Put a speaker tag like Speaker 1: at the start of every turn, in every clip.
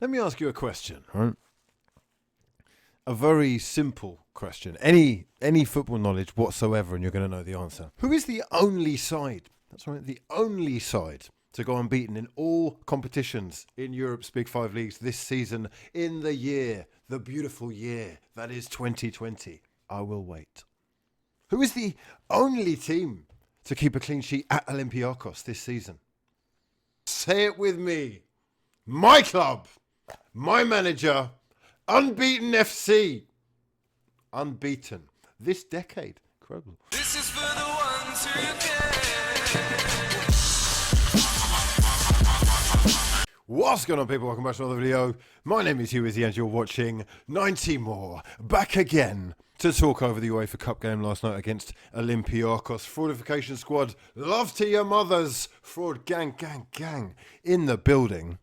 Speaker 1: Let me ask you a question, right? A very simple question. Any football knowledge whatsoever, and you're going to know the answer. Who is the only side? That's right, the only side to go unbeaten in all competitions in Europe's Big Five leagues this season in the year, the beautiful year that is 2020. I will wait. Who is the only team to keep a clean sheet at Olympiacos this season? Say it with me. My club, my manager, unbeaten FC. Unbeaten. This decade. Incredible.
Speaker 2: This is for the ones who care.
Speaker 1: What's going on, people? Welcome back to another video. My name is hughwizzy and you're watching 90 More. Back again to talk over the UEFA Cup game last night against Olympiacos. Fraudification squad, love to your mothers. Fraud gang, gang, gang in the building.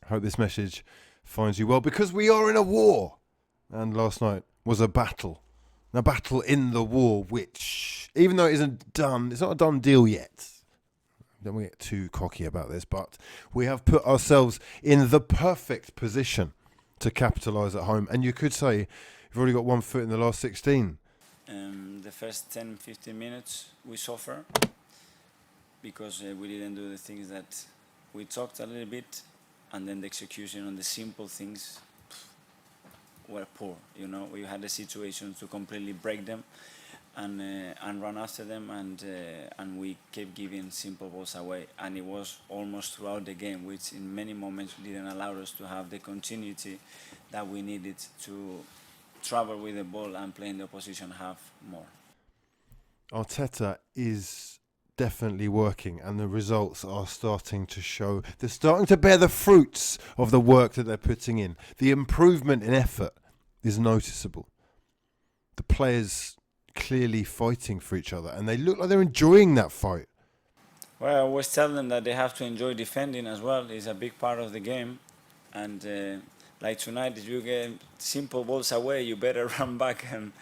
Speaker 1: Hope this message finds you well, because we are in a war. And last night was a battle. A battle in the war, which, even though it isn't done, it's not a done deal yet. Don't we get too cocky about this, but we have put ourselves in the perfect position to capitalise at home. And you could say you've already got 1 foot in the last 16.
Speaker 3: The first 10-15 minutes we suffer because we didn't do the things that we talked a little bit, and then the execution on the simple things were poor. You know, we had a situation to completely break them and run after them, and we kept giving simple balls away, and it was almost throughout the game, which in many moments didn't allow us to have the continuity that we needed to travel with the ball and play in the opposition half more.
Speaker 1: Arteta is definitely working, and the results are starting to show. They're starting to bear the fruits of the work that they're putting in. The improvement in effort is noticeable. The players clearly fighting for each other, and they look like they're enjoying that fight.
Speaker 3: Well, I always tell them that they have to enjoy defending as well. It's a big part of the game, and like tonight, if you get simple balls away, you better run back and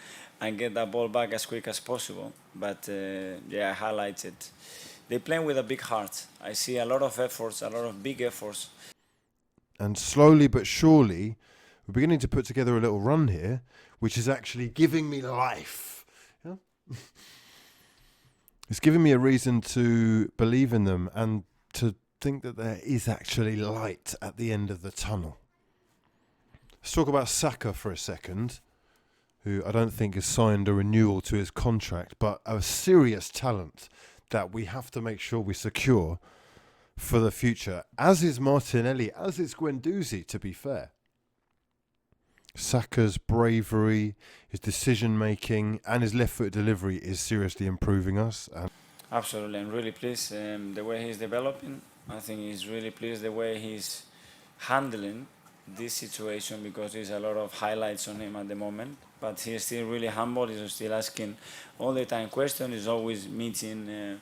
Speaker 3: get that ball back as quick as possible. But yeah, I highlighted they're playing with a big heart. I see a lot of efforts, a lot of big efforts.
Speaker 1: And slowly but surely, we're beginning to put together a little run here, which is actually giving me life. Yeah? It's giving me a reason to believe in them and to think that there is actually light at the end of the tunnel. Let's talk about Saka for a second, who I don't think has signed a renewal to his contract, but a serious talent that we have to make sure we secure for the future, as is Martinelli, as is Guendouzi, to be fair. Saka's bravery, his decision-making, and his left-foot delivery is seriously improving us.
Speaker 3: Absolutely, I'm really pleased the way he's developing. I think he's really pleased the way he's handling this situation, because there's a lot of highlights on him at the moment. But he's still really humble. He's still asking all the time questions. He's always meeting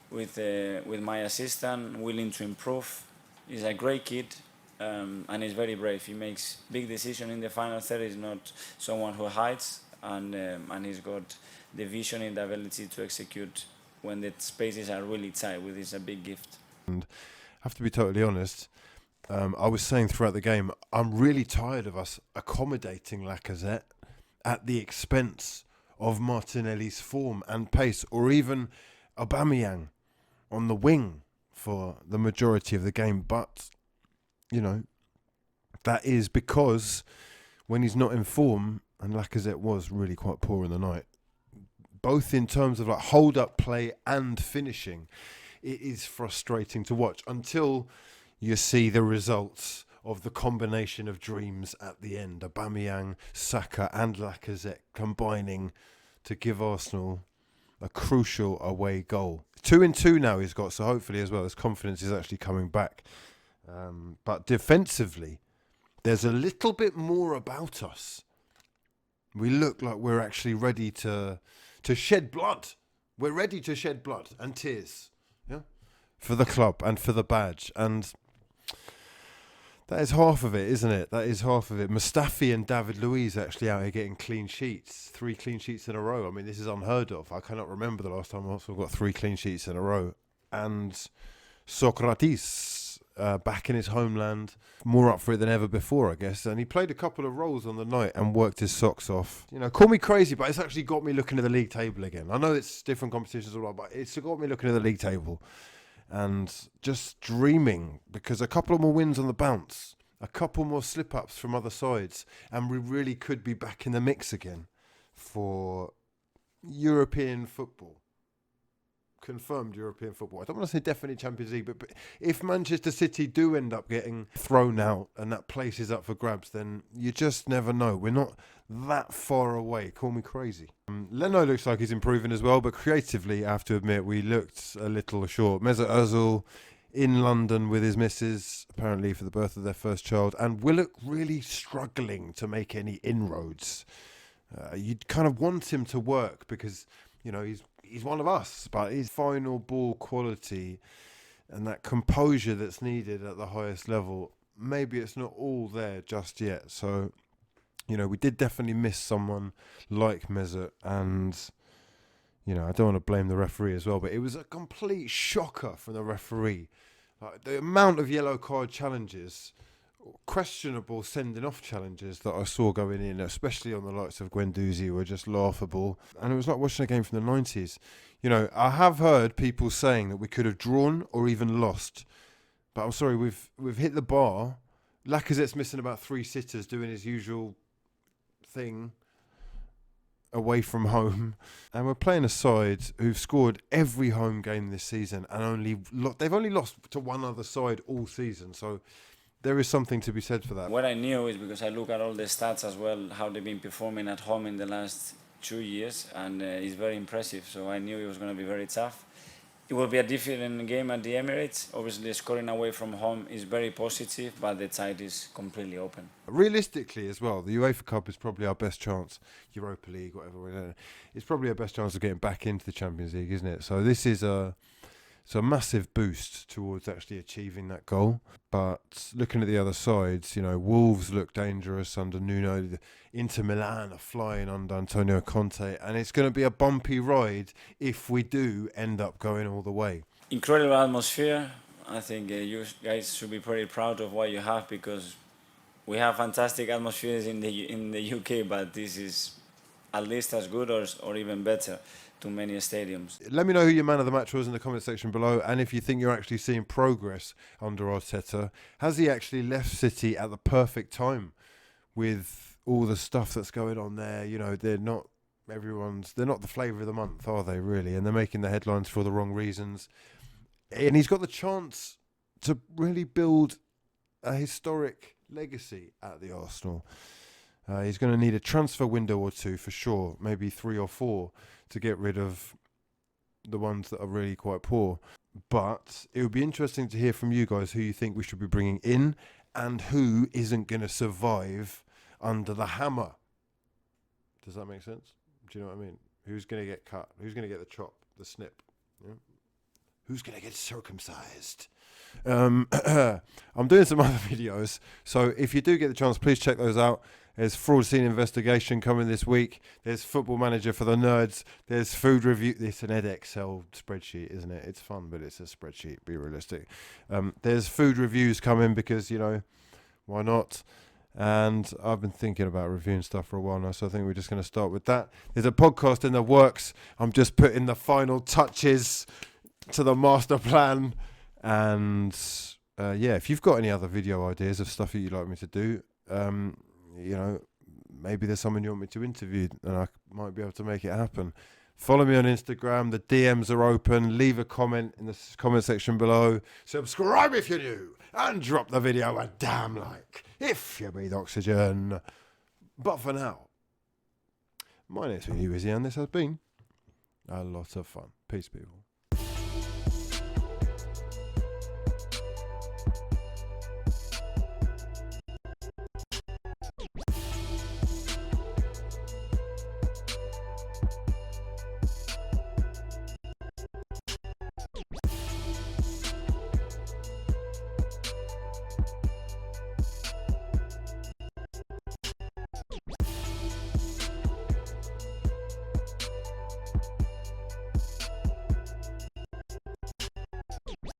Speaker 3: with my assistant, willing to improve. He's a great kid. And he's very brave. He makes big decisions in the final third. He's not someone who hides, and he's got the vision and the ability to execute when the spaces are really tight, which is a big gift.
Speaker 1: And I have to be totally honest, I was saying throughout the game, I'm really tired of us accommodating Lacazette at the expense of Martinelli's form and pace, or even Aubameyang on the wing for the majority of the game. But you know, that is because when he's not in form, and Lacazette was really quite poor in the night, both in terms of like hold-up play and finishing, it is frustrating to watch until you see the results of the combination of dreams at the end. Aubameyang, Saka and Lacazette combining to give Arsenal a crucial away goal. 2-2 now he's got, so hopefully as well his confidence is actually coming back. But defensively, there's a little bit more about us. We look like we're actually ready to shed blood. We're ready to shed blood and tears, yeah, for the club and for the badge. And that is half of it, isn't it? That is half of it. Mustafi and David Luiz actually out here getting clean sheets. 3 clean sheets in a row. I mean, this is unheard of. I cannot remember the last time Arsenal got 3 clean sheets in a row. And Socrates back in his homeland, more up for it than ever before, I guess. And he played a couple of roles on the night and worked his socks off. You know, call me crazy, but it's actually got me looking at the league table again. I know it's different competitions, all right, but it's got me looking at the league table and just dreaming, because a couple of more wins on the bounce, a couple more slip-ups from other sides, and we really could be back in the mix again for European football. Confirmed European football. I don't want to say definitely Champions League, but if Manchester City do end up getting thrown out and that place is up for grabs, then you just never know. We're not that far away. Call me crazy. Leno looks like he's improving as well, but creatively, I have to admit, we looked a little short. Mesut Ozil in London with his missus, apparently for the birth of their first child, and Willock really struggling to make any inroads. You'd kind of want him to work because, you know, he's one of us, but his final ball quality and that composure that's needed at the highest level, maybe it's not all there just yet. So, you know, we did definitely miss someone like Mesut, and, you know, I don't want to blame the referee as well, but it was a complete shocker from the referee. Like, the amount of yellow card challenges, questionable sending off challenges that I saw going in, especially on the likes of Guendouzi, were just laughable. And it was like watching a game from the 90s. You know, I have heard people saying that we could have drawn or even lost, but I'm sorry, we've hit the bar. Lacazette's missing about 3 sitters doing his usual thing away from home, and we're playing a side who've scored every home game this season, and they've only lost to one other side all season. So there is something to be said for that.
Speaker 3: What I knew is because I look at all the stats as well, how they've been performing at home in the last 2 years, and it's very impressive. So I knew it was going to be very tough. It will be a different game at the Emirates. Obviously, scoring away from home is very positive, but the tide is completely open.
Speaker 1: Realistically as well, the UEFA Cup is probably our best chance, Europa League, whatever, it's probably our best chance of getting back into the Champions League, isn't it? So this is a massive boost towards actually achieving that goal. But looking at the other sides, you know, Wolves look dangerous under Nuno. Inter Milan are flying under Antonio Conte, and it's going to be a bumpy ride if we do end up going all the way.
Speaker 3: Incredible atmosphere. I think you guys should be pretty proud of what you have, because we have fantastic atmospheres in the UK, but this is at least as good or even better to many stadiums.
Speaker 1: Let me know who your man of the match was in the comment section below, and if you think you're actually seeing progress under Arteta. Has he actually left City at the perfect time with all the stuff that's going on there? You know, they're not the flavour of the month, are they, really? And they're making the headlines for the wrong reasons. And he's got the chance to really build a historic legacy at the Arsenal. He's going to need a transfer window or two for sure, maybe 3 or 4, to get rid of the ones that are really quite poor. But it would be interesting to hear from you guys who you think we should be bringing in and who isn't going to survive under the hammer. Does that make sense? Do you know what I mean? Who's going to get cut? Who's going to get the chop, the snip? Yeah? Who's going to get circumcised? I'm doing some other videos, so if you do get the chance, please check those out. There's fraud scene investigation coming this week. There's Football Manager for the nerds. There's food review. It's an Excel spreadsheet, isn't it? It's fun, but it's a spreadsheet. Be realistic. There's food reviews coming because, you know, why not? And I've been thinking about reviewing stuff for a while now, so I think we're just going to start with that. There's a podcast in the works. I'm just putting the final touches to the master plan. And yeah, if you've got any other video ideas of stuff that you'd like me to do, you know, maybe there's someone you want me to interview and I might be able to make it happen. Follow me on Instagram. The DMs are open. Leave a comment in the comment section below. Subscribe if you're new. And drop the video a damn like if you breathe oxygen. But for now, my name's hughwizzy, and this has been a lot of fun. Peace, people.